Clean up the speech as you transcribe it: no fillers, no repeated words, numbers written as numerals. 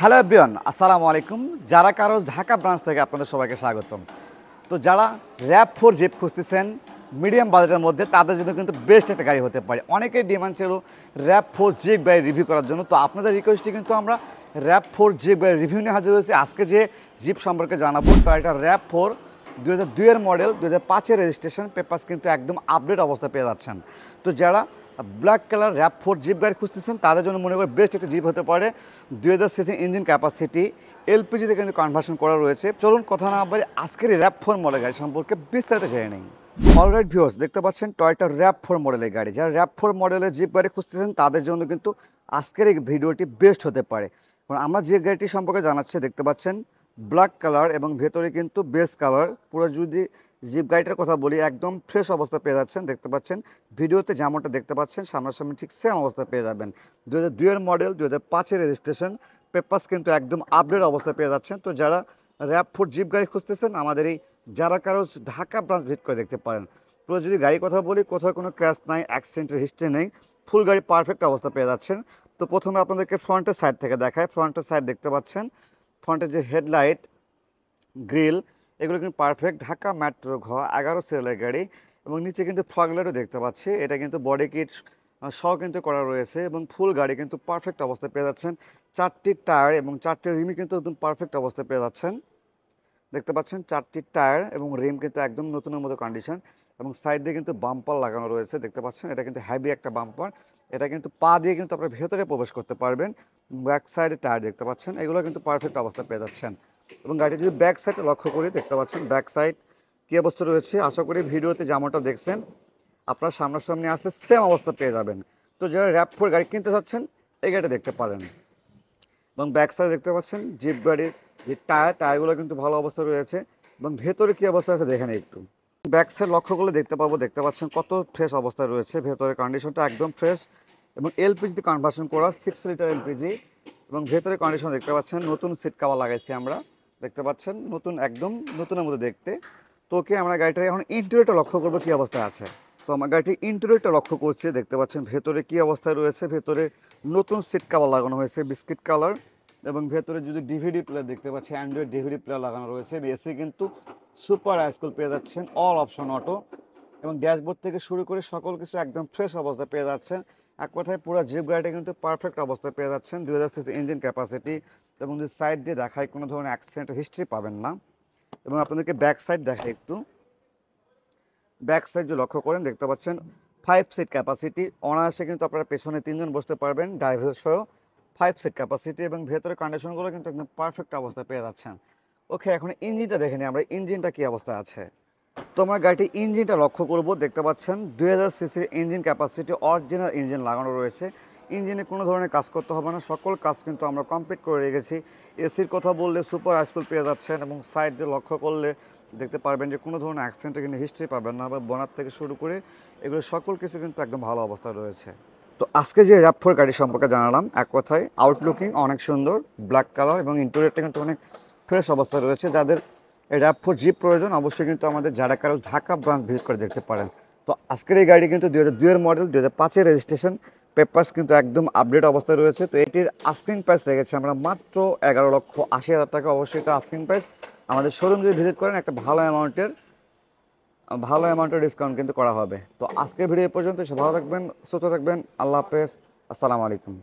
Hello everyone, আসসালামু আলাইকুম। যারা কারোজ ঢাকা ব্রাঞ্চ থেকে আপনাদের সবাইকে স্বাগতম। তো যারা RAV4 জিপ খুঁজতেছেন মিডিয়াম বাজেটের মধ্যে, তাদের জন্য কিন্তু বেস্ট একটা গাড়ি হতে পারে। অনেকের ডিমান্ড ছিল RAV4 জিপ গাড়ি রিভিউ করার জন্য। তো আপনাদের রিকোয়েস্টে কিন্তু আমরা RAV4 জিপ গাড়ি রিভিউ নিয়ে হাজির হয়েছি। আজকে যে জিপ সম্পর্কে জানাবো, তো এটা RAV4 2002 এর মডেল, 2005 রেজিস্ট্রেশন, পেপারস কিন্তু একদম আপডেট অবস্থা পেয়ে যাচ্ছেন। তো যারা ব্ল্যাক কালার RAV4 জিপ গাড়ি খুঁজতেছেন, তাদের জন্য মনে করি বেস্ট একটা জিপ হতে পারে। 2000 সিসি ইঞ্জিন ক্যাপাসিটি, এলপিজিতে কিন্তু কনভার্সন করা রয়েছে। চলুন কথা না বলি, আজকের এই RAV4 মডেল গাড়ি সম্পর্কে বিস্তারিত জেনে নেই। অলরাইট ভিউয়ার্স, দেখতে পাচ্ছেন টয়োটা RAV4 মডেলের গাড়ি। যারা RAV4 মডেলের জিপ গাড়ি খুঁজতেছেন, তাদের জন্য কিন্তু আজকের এই ভিডিওটি বেস্ট হতে পারে। কারণ আমরা যে গাড়িটি সম্পর্কে জানাচ্ছি, দেখতে পাচ্ছেন ব্ল্যাক কালার এবং ভেতরে কিন্তু বেস কালার। পুরো যদি জিপ গাড়িটার কথা বলি, একদম ফ্রেশ অবস্থা পেয়ে যাচ্ছেন। দেখতে পাচ্ছেন ভিডিওতে যেমনটা দেখতে পাচ্ছেন, সামনাসামনি ঠিক সেম অবস্থা পেয়ে যাবেন। 2002 এর মডেল, 2005 রেজিস্ট্রেশন, পেপারস কিন্তু একদম আপডেট অবস্থা পেয়ে যাচ্ছেন। তো যারা RAV4 জিপ গাড়ি খুঁজতেছেন, আমাদের এই যারা কারোজ ঢাকা ব্রাঞ্চ ভিজিট করে দেখতে পারেন। পুরো যদি গাড়ি কথা বলি, কোথাও কোনো ক্র্যাশ নাই, অ্যাক্সিডেন্টের হিস্ট্রি নেই, ফুল গাড়ি পারফেক্ট অবস্থা পেয়ে যাচ্ছেন। তো প্রথমে আপনাদেরকে ফ্রন্টের সাইড থেকে দেখায়। ফ্রন্টের সাইড দেখতে পাচ্ছেন, ফ্রন্টের যে হেডলাইট, গ্রিল, এগুলো কিন্তু পারফেক্ট ঢাকা মেট্রো ঘ 11 সিরিয়ালের গাড়ি। এবং নিচে কিন্তু ফগলাইটও দেখতে পাচ্ছি, এটা কিন্তু বডি কিট সহ কিন্তু করা রয়েছে এবং ফুল গাড়ি কিন্তু পারফেক্ট অবস্থায় পেয়ে যাচ্ছেন। 4টি টায়ার এবং 4টি রিমই কিন্তু একদম পারফেক্ট অবস্থায় পেয়ে যাচ্ছেন। দেখতে পাচ্ছেন 4টি টায়ার এবং রিম কিন্তু একদম নতুনের মতো কন্ডিশন। এবং সাইড দিয়ে কিন্তু বাম্পার লাগানো রয়েছে, দেখতে পাচ্ছেন এটা কিন্তু হেভি একটা বাম্পার। এটা কিন্তু পা দিয়ে কিন্তু আপনার ভেতরে প্রবেশ করতে পারবেন। ব্যাক সাইডে টায়ার দেখতে পাচ্ছেন, এগুলো কিন্তু পারফেক্ট অবস্থা পেয়ে যাচ্ছেন। এবং গাড়িটি যদি ব্যাক সাইডে লক্ষ্য করি, দেখতে পাচ্ছেন ব্যাক সাইড কী অবস্থা রয়েছে। আশা করি ভিডিওতে যেমনটা দেখছেন, আপনার সামনাসামনি আসলে সেম অবস্থা পেয়ে যাবেন। তো যারা RAV4 গাড়ি কিনতে চাচ্ছেন, এই গাড়িটা দেখতে পারেন। এবং ব্যাক সাইড দেখতে পাচ্ছেন জিপ গাড়ির যে টায়ারগুলো কিন্তু ভালো অবস্থা রয়েছে। এবং ভেতরে কী অবস্থা আছে দেখেন একটু। ব্যাক সাইড লক্ষ্য করলে দেখতে পাচ্ছেন কত ফ্রেশ অবস্থায় রয়েছে। ভেতরের কন্ডিশনটা একদম ফ্রেশ এবং এলপিজিতে কনভার্সন করা 6 লিটার এলপিজি। এবং ভেতরে কন্ডিশন দেখতে পাচ্ছেন, নতুন সিট কভার লাগাইছি আমরা। দেখতে পাচ্ছেন নতুন, একদম নতুনের মতো দেখতে। তো ওকে, আমরা গাড়িটার এখন ইন্টেরিয়রটা লক্ষ্য করবো কী অবস্থায় আছে। তো আমার গাড়িটি ইন্টেরিয়রটা লক্ষ্য করছি, দেখতে পাচ্ছেন ভেতরে কী অবস্থায় রয়েছে। ভেতরে নতুন সিট কভার লাগানো হয়েছে বিস্কিট কালার। এবং ভেতরে যদি ডিভিডি প্লেয়ার দেখতে পাচ্ছি, অ্যান্ড্রয়েড ডিভিডি প্লেয়ার লাগানো রয়েছে। এসি কিন্তু সুপার হাইস্কুল পেয়ে যাচ্ছেন, অল অপশন অটো। এবং ড্যাশবোর্ড থেকে শুরু করে সকল কিছু একদম ফ্রেশ অবস্থায় পেয়ে যাচ্ছেন। এক কথায় পুরো জিপ গাড়িটা কিন্তু পারফেক্ট অবস্থায় পেয়ে যাচ্ছেন। 2000 সিসি ইঞ্জিন ক্যাপাসিটি। এবং যদি সাইড দিয়ে দেখায়, কোনো ধরনের অ্যাক্সিডেন্টের হিস্ট্রি পাবেন না। এবং আপনাদেরকে ব্যাক সাইড দেখায় একটু। ব্যাক সাইড যে লক্ষ্য করেন, দেখতে পাচ্ছেন 5 সিট ক্যাপাসিটি। অনায়াসে কিন্তু আপনারা পেছনে 3 জন বসতে পারবেন, ড্রাইভার সহ। 5 সিট ক্যাপাসিটি এবং ভেতরে কন্ডিশনগুলো কিন্তু একদম পারফেক্ট অবস্থায় পেয়ে যাচ্ছেন। ওকে, এখন ইঞ্জিনটা দেখে নিই আমরা, ইঞ্জিনটা কী অবস্থায় আছে। তো আমরা গাড়িটি ইঞ্জিনটা লক্ষ্য করব, দেখতে পাচ্ছেন 2000 সিসির ইঞ্জিন ক্যাপাসিটি, অরিজিনাল ইঞ্জিন লাগানো রয়েছে। ইঞ্জিনে কোনো ধরনের কাজ করতে হবে না, সকল কাজ কিন্তু আমরা কমপ্লিট করে রেখেছি। এসির কথা বললে সুপার হাইস্কুল পেয়ে যাচ্ছেন। এবং সাইড দিয়ে লক্ষ্য করলে দেখতে পারবেন যে কোনো ধরনের অ্যাক্সিডেন্টের কিন্তু হিস্ট্রি পাবেন না। বা বোনার থেকে শুরু করে এগুলো সকল কিছু কিন্তু একদম ভালো অবস্থায় রয়েছে। তো আজকে যে RAV4 গাড়ি সম্পর্কে জানালাম, এক কথায় আউটলুকিং অনেক সুন্দর, ব্ল্যাক কালার এবং ইন্টেরিয়রটা কিন্তু অনেক ফ্রেশ অবস্থায় রয়েছে। যাদের RAV4 জিপ প্রয়োজন, অবশ্যই কিন্তু আমাদের যারা কারো ঢাকা ব্রাঞ্চ ভিজিট করে দেখতে পারেন। তো আজকের এই গাড়ি কিন্তু 2002 এর মডেল, 2005 রেজিস্ট্রেশন, পেপারস কিন্তু একদম আপডেট অবস্থায় রয়েছে। তো এটির আস্কিং প্রাইস রেখেছে আমরা মাত্র 11,80,000 টাকা। অবশ্যই এটা আস্কিং প্রাইস। আমাদের শোরুম যদি ভিজিট করেন, একটা ভালো অ্যামাউন্টের ডিসকাউন্ট কিন্তু করা হবে। তো আজকের ভিডিও পর্যন্ত, সে ভালো থাকবেন, সুস্থ থাকবেন, আল্লাহ হাফেজ, আসসালামু আলাইকুম।